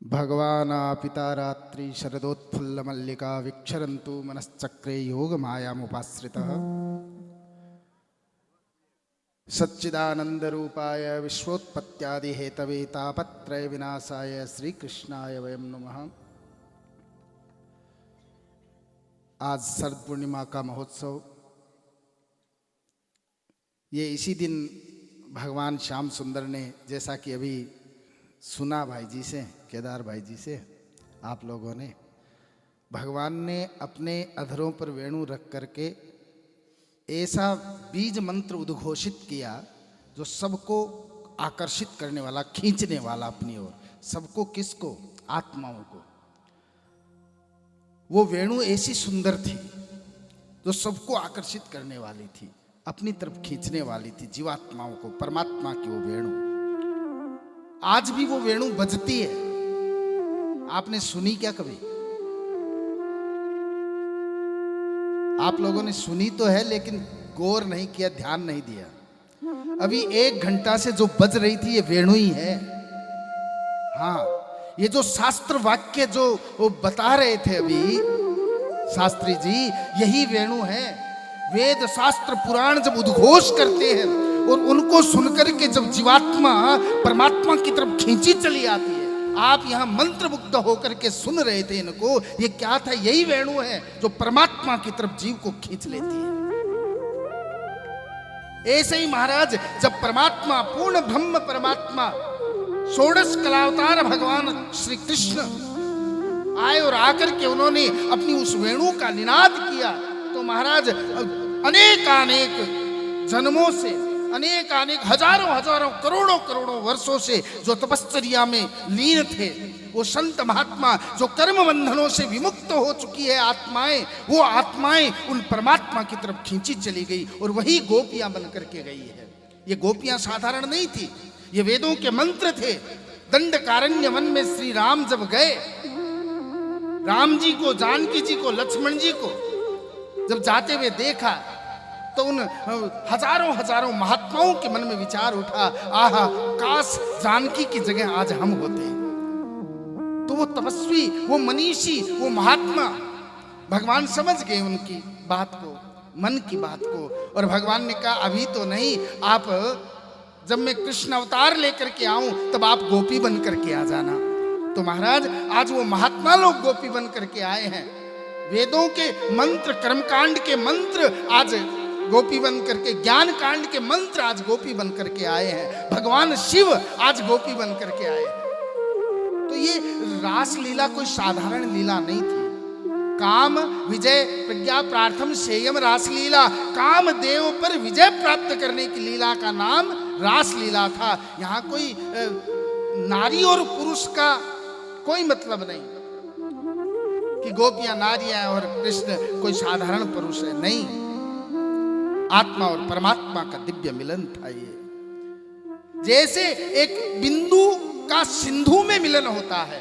भगवान् पिता रात्रि शरदोत्फुल्ल मल्लिका विक्षरन्तु मनश्चक्रे योग मायामुपाश्रितः सच्चिदानंद रूपाय विश्वोत्पत्त्यादि हेतवे तापत्रय विनाशाय श्रीकृष्णाय वयं नमः। आज शरद पूर्णिमा का महोत्सव, ये इसी दिन भगवान श्याम सुंदर ने, जैसा कि अभी सुना भाई जी से, केदार भाई जी से, आप लोगों ने, भगवान ने अपने अधरों पर वेणु रख करके ऐसा बीज मंत्र उद्घोषित किया जो सबको आकर्षित करने वाला, खींचने वाला अपनी ओर। सबको किसको? आत्माओं को। वो वेणु ऐसी सुंदर थी जो सबको आकर्षित करने वाली थी, अपनी तरफ खींचने वाली थी, जीवात्माओं को, परमात्मा की वो वेणु। आज भी वो वेणु बजती है। आपने सुनी क्या कभी? आप लोगों ने सुनी तो है लेकिन गौर नहीं किया, ध्यान नहीं दिया। अभी 1 घंटा से जो बज रही थी ये वेणु ही है। हाँ, ये जो शास्त्र वाक्य जो वो बता रहे थे अभी शास्त्री जी, यही वेणु है। वेद शास्त्र पुराण जब उद्घोष करते हैं और उनको सुनकर के जब जीवात्मा परमात्मा की तरफ खींची चली आती है, आप यहाँ मंत्रमुग्ध होकर के सुन रहे थे इनको, ये क्या था? यही वेणु है जो परमात्मा की तरफ जीव को खींच लेती है। ऐसे ही महाराज, जब परमात्मा, पूर्ण ब्रह्म परमात्मा, षोडश कलावतार भगवान श्री कृष्ण आए और आकर के उन्होंने अपनी उस वेणु का निनाद किया, तो महाराज अनेक जन्मों से, अनेक हजारों करोड़ों वर्षों से जो तपश्चर्या में लीन थे, वो संत महात्मा जो कर्म बंधनों से विमुक्त हो चुकी है आत्माएं, वो आत्माएं उन परमात्मा की तरफ खींची चली गई और वही गोपियां बन करके गई है। ये गोपियां साधारण नहीं थी, ये वेदों के मंत्र थे। दंडकारण्य वन में श्री राम जब गए, राम जी को, जानकी जी को, लक्ष्मण जी को जब जाते हुए देखा, तो उन हजारों महात्माओं के मन में विचार उठा, आहा, काश जानकी की जगह आज हम होते। तो वो तपस्वी, वो मनीषी, वो महात्मा, भगवान समझ गए उनकी बात को, मन की बात को, और भगवान ने कहा अभी तो नहीं, आप जब मैं कृष्ण अवतार लेकर के आऊं तब आप गोपी बन करके आ जाना। तो महाराज आज वो महात्मा लोग गोपी बन करके आए हैं। वेदों के मंत्र, कर्मकांड के मंत्र आज गोपी बन करके, ज्ञान कांड के मंत्र आज गोपी बन करके आए हैं। भगवान शिव आज गोपी बन करके आए हैं। तो ये रास लीला कोई साधारण लीला नहीं थी। काम विजय प्रज्ञा प्रार्थम सेयम रास लीला, काम देव पर विजय प्राप्त करने की लीला का नाम रास लीला था। यहाँ कोई नारी और पुरुष का कोई मतलब नहीं कि गोपियां नारियां और कृष्ण कोई साधारण पुरुष है, नहीं। आत्मा और परमात्मा का दिव्य मिलन था ये। जैसे एक बिंदु का सिंधु में मिलन होता है,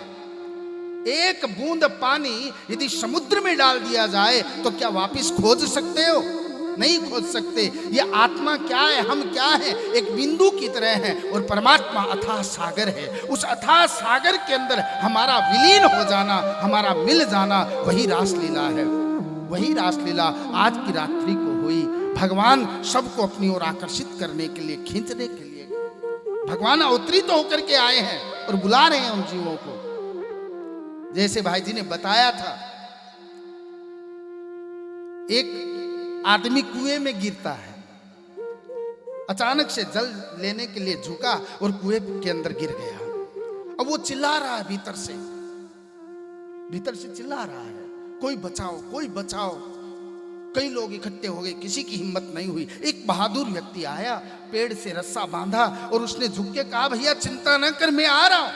एक बूंद पानी यदि समुद्र में डाल दिया जाए तो क्या वापस खोज सकते हो? नहीं खोज सकते। ये आत्मा क्या है, हम क्या है? एक बिंदु की तरह है और परमात्मा अथाह सागर है। उस अथाह सागर के अंदर हमारा विलीन हो जाना, हमारा मिल जाना, वही रासलीला है। वही रासलीला आज की रात्रि को हुई। भगवान सबको अपनी ओर आकर्षित करने के लिए, खींचने के लिए भगवान अवतरित होकर के आए हैं और बुला रहे हैं उन जीवों को। जैसे भाई जी ने बताया था, एक आदमी कुएं में गिरता है, अचानक से जल लेने के लिए झुका और कुएं के अंदर गिर गया। अब वो चिल्ला रहा है, भीतर से चिल्ला रहा है, कोई बचाओ, कोई बचाओ। कई लोग इकट्ठे हो गए, किसी की हिम्मत नहीं हुई। एक बहादुर व्यक्ति आया, पेड़ से रस्सा बांधा और उसने झुक के कहा, भैया चिंता न कर, मैं आ रहा हूं।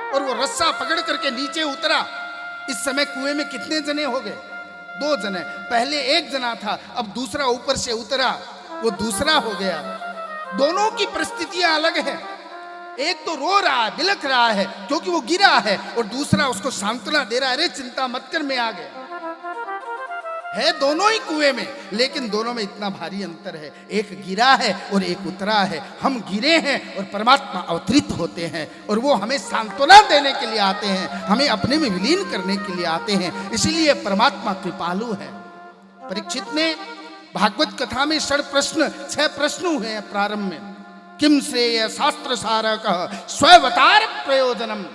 और वो रस्सा पकड़ करके नीचे उतरा। इस समय कुएं में कितने जने हो गए? 2 जने। पहले एक जना था, अब दूसरा ऊपर से उतरा, वो दूसरा हो गया। दोनों की परिस्थितियां अलग है। एक तो रो रहा है, बिलख रहा है क्योंकि वो गिरा है, और दूसरा उसको सांत्वना दे रहा है, अरे चिंता मत कर, मैं आ गया। है दोनों ही कुएं में, लेकिन दोनों में इतना भारी अंतर है, एक गिरा है और एक उतरा है। हम गिरे हैं और परमात्मा अवतरित होते हैं, और वो हमें सांत्वना देने के लिए आते हैं, हमें अपने में विलीन करने के लिए आते हैं। इसलिए परमात्मा कृपालु है। परीक्षित ने भागवत कथा में 6 प्रश्न हुए हैं प्रारंभ में। किम श्रेय शास्त्र सारकः स्वअवतार प्रयोजनम,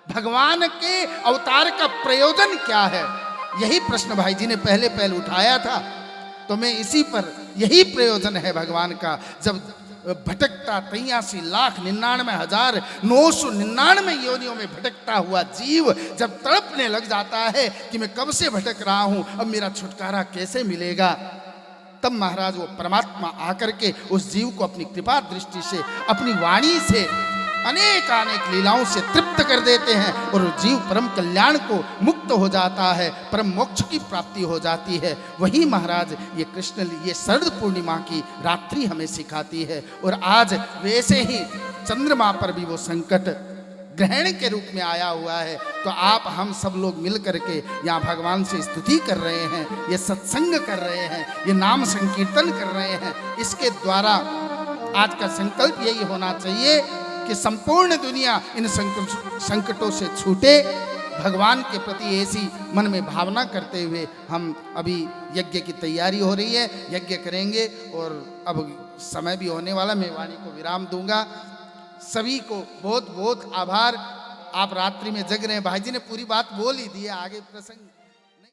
भगवान के अवतार का प्रयोजन क्या है, यही प्रश्न भाई जी ने पहले उठाया था। तो मैं इसी पर, यही प्रयोजन है भगवान का। जब भटकता 83,99,999 योनियों में भटकता हुआ जीव जब तड़पने लग जाता है कि मैं कब से भटक रहा हूं, अब मेरा छुटकारा कैसे मिलेगा, तब महाराज वो परमात्मा आकर के उस जीव को अपनी कृपा दृष्टि से, अपनी वाणी से, अनेक लीलाओं से तृप्त कर देते हैं, और जीव परम कल्याण को मुक्त हो जाता है, परम मोक्ष की प्राप्ति हो जाती है। वही महाराज ये कृष्ण, ये शरद पूर्णिमा की रात्रि हमें सिखाती है। और आज वैसे ही चंद्रमा पर भी वो संकट ग्रहण के रूप में आया हुआ है। तो आप हम सब लोग मिल करके यहाँ भगवान से स्तुति कर रहे हैं, ये सत्संग कर रहे हैं, ये नाम संकीर्तन कर रहे हैं। इसके द्वारा आज का संकल्प यही होना चाहिए कि संपूर्ण दुनिया इन संकटों से छूटे। भगवान के प्रति ऐसी मन में भावना करते हुए हम अभी यज्ञ की तैयारी हो रही है, यज्ञ करेंगे, और अब समय भी होने वाला, मैं वाणी को विराम दूंगा। सभी को बहुत बहुत आभार। आप रात्रि में जग रहे हैं, भाई जी ने पूरी बात बोल ही दी है, आगे प्रसंग